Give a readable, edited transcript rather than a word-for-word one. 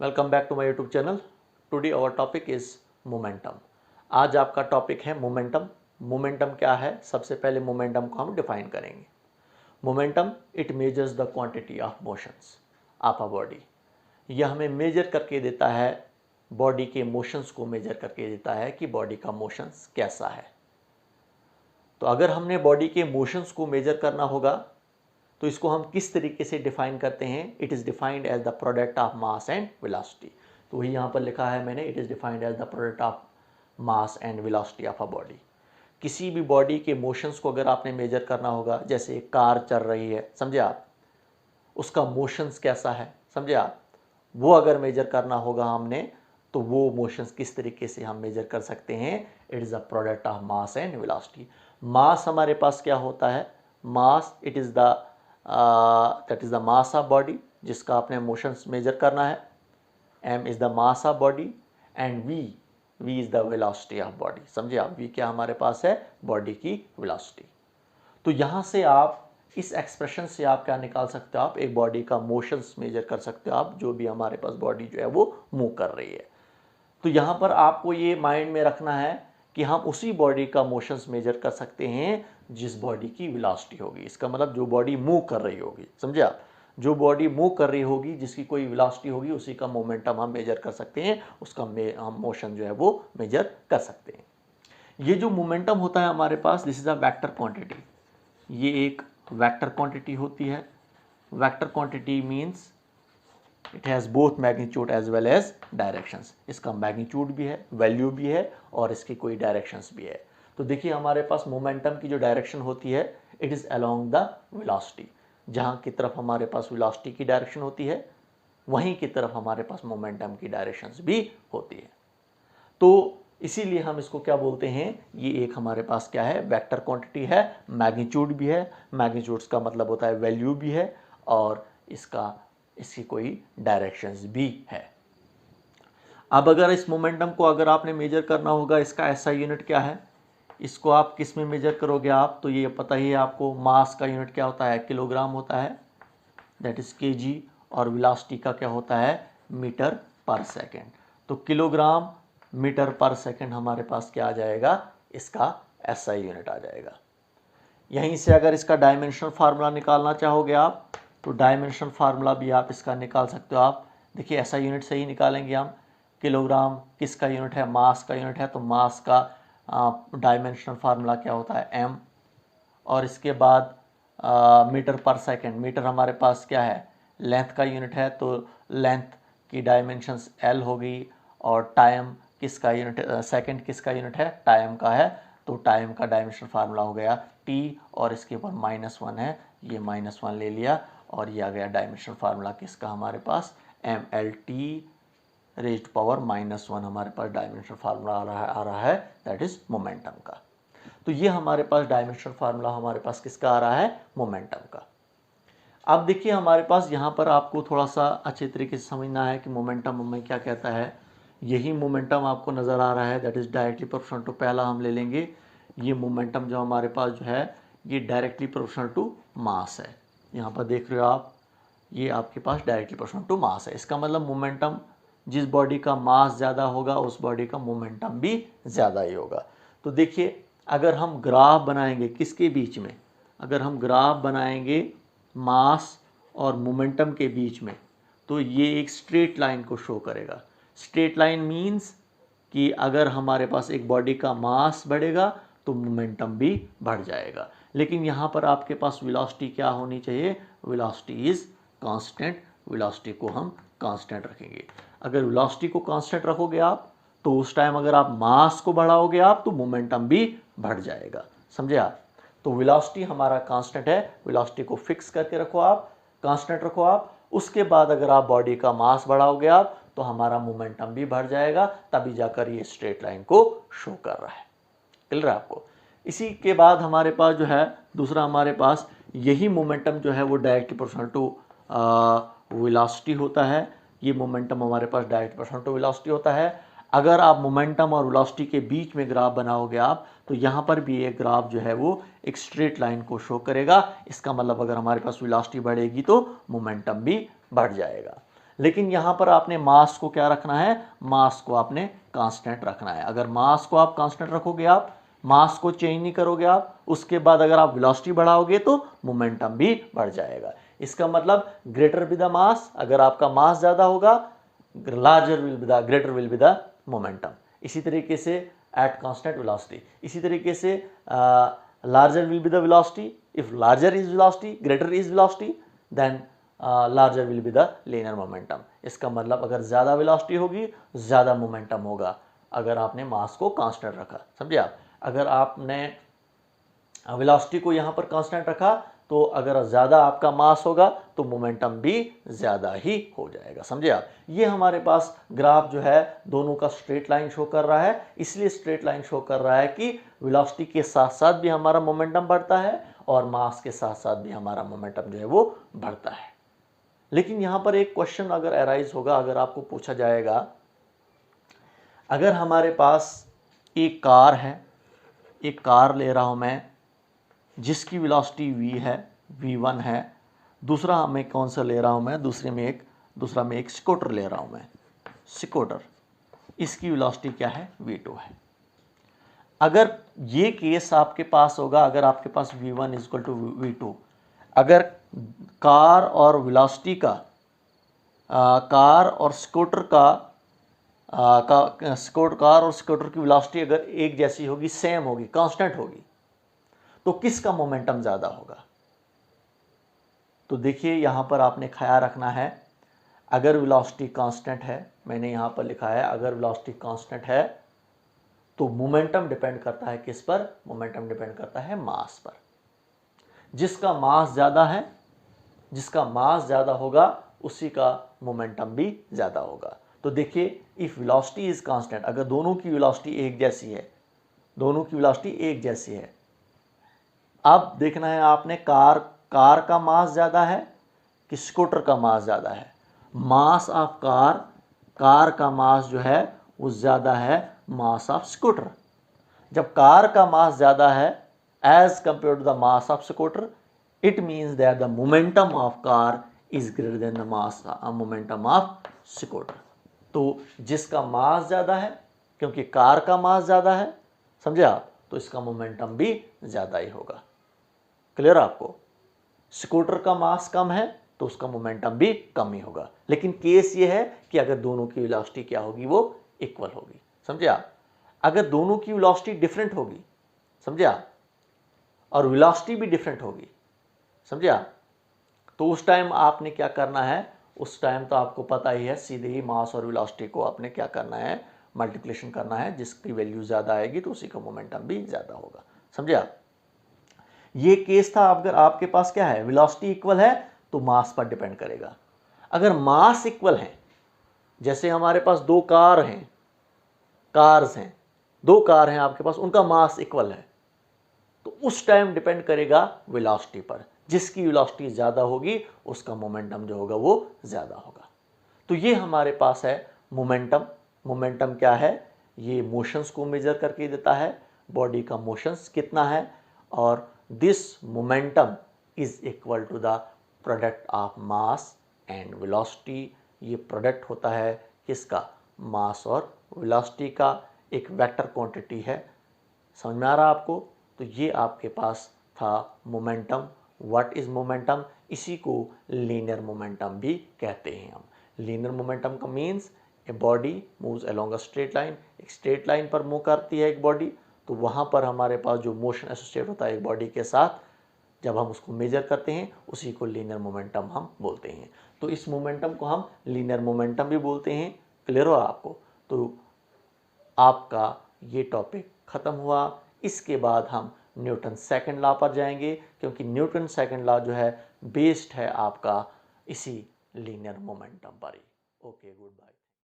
Welcome back to my YouTube channel. Today our topic is momentum. आज आपका topic है momentum. Momentum क्या है? सबसे पहले मोमेंटम को हम डिफाइन करेंगे। Momentum it measures the quantity of motions of a body. यह हमें मेजर करके देता है, बॉडी के मोशंस को मेजर करके देता है कि बॉडी का मोशंस कैसा है। तो अगर हमने बॉडी के मोशंस को मेजर करना होगा तो इसको हम किस तरीके से डिफाइन करते हैं? It is defined as the product of mass and velocity. तो वही यहाँ पर लिखा है मैंने, it is defined as the product of mass and velocity of a body. किसी भी बॉडी के मोशंस को अगर आपने मेजर करना होगा, जैसे एक कार चल रही है, समझे आप, उसका मोशंस कैसा है, समझे आप, वो अगर मेजर करना होगा हमने तो वो मोशंस किस तरीके से हम मेजर कर सकते हैं? It is the product of mass and velocity. Mass हमारे पास क्या होता है? Mass it is the that is the mass of body, जिसका आपने मोशंस मेजर करना है। m is the mass of body and v is the velocity of body. समझे आप, v क्या हमारे पास है? बॉडी की वेलोसिटी। तो यहाँ से आप इस एक्सप्रेशन से आप क्या निकाल सकते हो? आप एक बॉडी का मोशंस मेजर कर सकते हो, आप जो भी हमारे पास बॉडी जो है वो मूव कर रही है। तो यहाँ पर आपको ये माइंड में रखना है कि हम उसी बॉडी का मोशंस मेजर कर सकते हैं जिस बॉडी की वेलोसिटी होगी। इसका मतलब जो बॉडी मूव कर रही होगी, समझे आप, जो बॉडी मूव कर रही होगी, जिसकी कोई वेलोसिटी होगी, उसी का मोमेंटम हम मेजर कर सकते हैं, उसका हम मोशन जो है वो मेजर कर सकते हैं। ये जो मोमेंटम होता है हमारे पास, this is a vector quantity. ये एक वेक्टर क्वांटिटी होती है। Vector quantity means it has both magnitude as well as directions. इसका मैग्नीट्यूड भी है, वैल्यू भी है और इसकी कोई डायरेक्शंस भी है। तो देखिए हमारे पास मोमेंटम की जो डायरेक्शन होती है, it is along the velocity. जहाँ की तरफ हमारे पास वेलोसिटी की डायरेक्शन होती है, वहीं की तरफ हमारे पास मोमेंटम की डायरेक्शंस भी होती है। तो इसीलिए हम इसको क्या बोलते हैं? ये एक हमारे पास क्या है? वेक्टर क्वांटिटी है, मैग्नीट्यूड भी है। मैग्नीट्यूड्स का मतलब होता है वैल्यू भी है और इसकी कोई डायरेक्शंस भी है। अब अगर इस मोमेंटम को अगर आपने मेजर करना होगा, इसका ऐसा यूनिट क्या है, इसको आप किस में मेजर करोगे आप? तो ये पता ही है आपको, मास का यूनिट क्या होता है? किलोग्राम होता है, दैट इज केजी। और वेलोसिटी का क्या होता है? मीटर पर सेकेंड। तो किलोग्राम मीटर पर सेकेंड हमारे पास क्या आ जाएगा? इसका ऐसा यूनिट आ जाएगा। यहीं से अगर इसका डायमेंशनल फार्मूला निकालना चाहोगे आप, तो डायमेंशनल फार्मूला भी आप इसका निकाल सकते हो। आप देखिए ऐसा यूनिट से ही निकालेंगे हम। किलोग्राम किसका यूनिट है? मास का यूनिट है। तो मास का डायमेंशनल फार्मूला क्या होता है? m। और इसके बाद मीटर पर सेकेंड, मीटर हमारे पास क्या है? लेंथ का यूनिट है, तो लेंथ की डायमेंशंस l होगी। और टाइम किसका यूनिट, सेकेंड किसका यूनिट है? टाइम का है। तो टाइम का डायमेंशनल फार्मूला हो गया t, और इसके ऊपर -1 है, ये -1 ले लिया, और ये आ गया डायमेंशनल फार्मूला किसका हमारे पास? mlt रेज्ड पावर -1 हमारे पास डायमेंशनल फार्मूला आ रहा है, दैट इज मोमेंटम का। तो ये हमारे पास डायमेंशनल फार्मूला हमारे पास किसका आ रहा है? मोमेंटम का। अब देखिए हमारे पास यहाँ पर आपको थोड़ा सा अच्छे तरीके से समझना है कि मोमेंटम हमें क्या कहता है। यही मोमेंटम आपको नज़र आ रहा है, that is directly proportional to, पहला हम ले लेंगे ये मोमेंटम जो हमारे पास जो है, ये डायरेक्टली प्रोपोर्शनल टू मास है। यहाँ पर देख रहे हो आप, ये आपके पास डायरेक्टली प्रोपोर्शनल टू मास है। इसका मतलब मोमेंटम, जिस बॉडी का मास ज़्यादा होगा उस बॉडी का मोमेंटम भी ज़्यादा ही होगा। तो देखिए अगर हम ग्राफ बनाएंगे किसके बीच में, अगर हम ग्राफ बनाएंगे मास और मोमेंटम के बीच में, तो ये एक स्ट्रेट लाइन को शो करेगा। स्ट्रेट लाइन मीन्स कि अगर हमारे पास एक बॉडी का मास बढ़ेगा तो मोमेंटम भी बढ़ जाएगा। लेकिन यहाँ पर आपके पास वेलोसिटी क्या होनी चाहिए? Velocity is constant. वेलोसिटी को हम कांस्टेंट रखेंगे। अगर वेलोसिटी को कांस्टेंट रखोगे आप, तो उस टाइम अगर आप मास को बढ़ाओगे आप, तो मोमेंटम भी बढ़ जाएगा। समझे आप? तो वेलोसिटी हमारा कांस्टेंट है, वेलोसिटी को फिक्स करके रखो आप, कांस्टेंट रखो आप। उसके बाद अगर आप बॉडी का मास बढ़ाओगे आप, तो हमारा मोमेंटम भी बढ़ जाएगा, तभी जाकर ये स्ट्रेट लाइन को शो कर रहा है। क्लियर है आपको? इसी के बाद हमारे पास जो है दूसरा, हमारे पास यही मोमेंटम जो है वो डायरेक्टली प्रोपोर्शनल टू वेलोसिटी होता है। ये मोमेंटम हमारे पास डायरेक्ट प्रोपोर्शनल टू वेलोसिटी होता है। अगर आप मोमेंटम और वेलोसिटी के बीच में ग्राफ बनाओगे आप, तो यहाँ पर भी एक ग्राफ जो है वो एक स्ट्रेट लाइन को शो करेगा। इसका मतलब अगर हमारे पास वेलोसिटी बढ़ेगी तो मोमेंटम भी बढ़ जाएगा। लेकिन यहाँ पर आपने मास को क्या रखना है, मास को आपने कांस्टेंट रखना है। अगर मास को आप कांस्टेंट रखोगे, आप मास को चेंज नहीं करोगे, आप उसके बाद अगर आप वेलोसिटी बढ़ाओगे तो मोमेंटम भी बढ़ जाएगा। इसका मतलब ग्रेटर बी द मास, अगर आपका मास ज़्यादा होगा larger will be the greater will be the momentum. इसी तरीके से एट कांस्टेंट वेलोसिटी, इसी तरीके से larger will be the velocity, if larger is velocity greater is velocity then larger will be the linear momentum. इसका मतलब अगर ज़्यादा वेलोसिटी होगी ज़्यादा मोमेंटम होगा अगर आपने मास को कांस्टेंट रखा, समझे आप। अगर आपने वेलोसिटी को यहाँ पर कांस्टेंट रखा तो अगर ज़्यादा आपका मास होगा तो मोमेंटम भी ज़्यादा ही हो जाएगा, समझे आप। ये हमारे पास ग्राफ जो है दोनों का स्ट्रेट लाइन शो कर रहा है, इसलिए स्ट्रेट लाइन शो कर रहा है कि वेलोसिटी के साथ साथ भी हमारा मोमेंटम बढ़ता है और मास के साथ साथ भी हमारा मोमेंटम जो है वो बढ़ता है। लेकिन यहाँ पर एक क्वेश्चन अगर अराइज होगा, अगर आपको पूछा जाएगा, अगर हमारे पास एक कार है, एक कार ले रहा हूँ मैं जिसकी वेलोसिटी v है, v1 है, दूसरा मैं कौन सा ले रहा हूँ मैं, दूसरा में एक स्कूटर ले रहा हूँ मैं, स्कूटर, इसकी वेलोसिटी क्या है, v2 है। अगर ये केस आपके पास होगा, अगर आपके पास v1 इक्वल टू v2, अगर कार और वेलोसिटी का कार और स्कूटर कार और स्कूटर की वेलोसिटी अगर एक जैसी होगी, सेम होगी, कांस्टेंट होगी, तो किसका मोमेंटम ज़्यादा होगा। तो देखिए यहाँ पर आपने ख्याल रखना है, अगर वेलोसिटी कांस्टेंट है, मैंने यहाँ पर लिखा है अगर वेलोसिटी कांस्टेंट है तो मोमेंटम डिपेंड करता है किस पर, मोमेंटम डिपेंड करता है मास पर। जिसका मास ज़्यादा है, जिसका मास ज़्यादा होगा उसी का मोमेंटम भी ज़्यादा होगा। तो देखिए इफ़ वेलोसिटी इज़ कांस्टेंट, अगर दोनों की वेलोसिटी एक जैसी है, दोनों की वेलोसिटी एक जैसी है, अब देखना है आपने कार का मास ज़्यादा है कि स्कूटर का मास ज़्यादा है। मास ऑफ कार का मास जो है वो ज़्यादा है मास ऑफ स्कूटर। जब कार का मास ज़्यादा है as compare to the mass of scooter, it means that the momentum of car is greater than the mass momentum of scooter. तो जिसका मास ज़्यादा है, क्योंकि कार का मास ज़्यादा है, समझे आप, तो इसका मोमेंटम भी ज़्यादा ही होगा। क्लियर आपको। स्कूटर का मास कम है तो उसका मोमेंटम भी कम ही होगा। लेकिन केस ये है कि अगर दोनों की वेलोसिटी क्या होगी, वो इक्वल होगी, समझे आप। अगर दोनों की वेलोसिटी डिफरेंट होगी, समझे आप, और वेलोसिटी भी डिफरेंट होगी, समझे आप, तो उस टाइम आपने क्या करना है, उस टाइम तो आपको पता ही है, सीधे ही मास और वेलोसिटी को आपने क्या करना है, मल्टीप्लिकेशन करना है। जिसकी वैल्यू ज़्यादा आएगी तो उसी का मोमेंटम भी ज़्यादा होगा, समझे आप। ये केस था। अगर आपके पास क्या है, वेलोसिटी इक्वल है तो मास पर डिपेंड करेगा। अगर मास इक्वल है, जैसे हमारे पास दो कार हैं, दो कार हैं आपके पास, उनका मास इक्वल है, तो उस टाइम डिपेंड करेगा वेलोसिटी पर। जिसकी वेलोसिटी ज़्यादा होगी उसका मोमेंटम जो होगा वो ज़्यादा होगा। तो ये हमारे पास है मोमेंटम। मोमेंटम क्या है, ये मोशंस को मेजर करके देता है, बॉडी का मोशंस कितना है, और this momentum is equal to the product of mass and velocity. ये प्रोडक्ट होता है किसका, मास और वेलोसिटी का, एक वेक्टर क्वांटिटी है। समझ में आ रहा आपको। तो ये आपके पास था मोमेंटम। व्हाट इज मोमेंटम, इसी को लीनियर मोमेंटम भी कहते हैं हम। लीनियर मोमेंटम का means a body moves along a straight line, एक स्ट्रेट लाइन पर मूव करती है एक बॉडी, तो वहाँ पर हमारे पास जो मोशन एसोसिएट होता है एक बॉडी के साथ, जब हम उसको मेजर करते हैं उसी को लीनियर मोमेंटम हम बोलते हैं। तो इस मोमेंटम को हम लीनियर मोमेंटम भी बोलते हैं। क्लियर हो आपको। तो आपका ये टॉपिक ख़त्म हुआ। इसके बाद हम न्यूटन सेकंड लॉ पर जाएंगे, क्योंकि न्यूटन सेकंड लॉ जो है बेस्ड है आपका इसी लीनियर मोमेंटम पर ही। Okay, good bye.